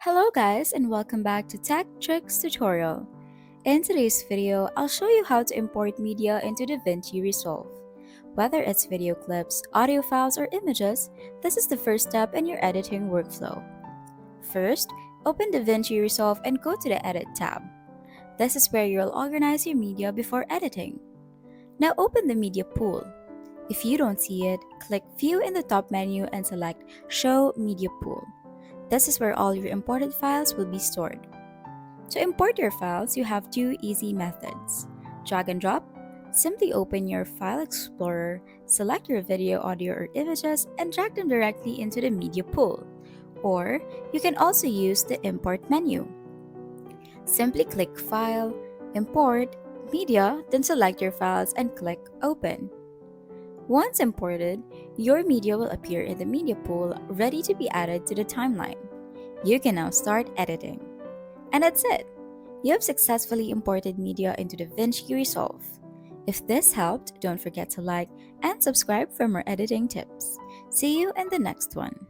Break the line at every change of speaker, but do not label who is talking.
Hello guys and welcome back to Tech Tricks tutorial. In today's video, I'll show you how to import media into Davinci Resolve. Whether it's video clips, audio files, or images, this is the first step in your editing workflow. First, open Davinci Resolve and go to the Edit tab. This is where you'll organize your media before editing. Now open the media pool. If you don't see it, click View in the top menu and select Show Media Pool. This is where all your imported files will be stored. To import your files, you have two easy methods. Drag and drop. Simply open your File Explorer, select your video, audio, or images, and drag them directly into the media pool. Or you can also use the Import menu. Simply click File, Import, Media, then select your files and click Open. Once imported, your media will appear in the media pool ready to be added to the timeline. You can now start editing. And that's it! You have successfully imported media into Davinci Resolve. If this helped, don't forget to like and subscribe for more editing tips. See you in the next one.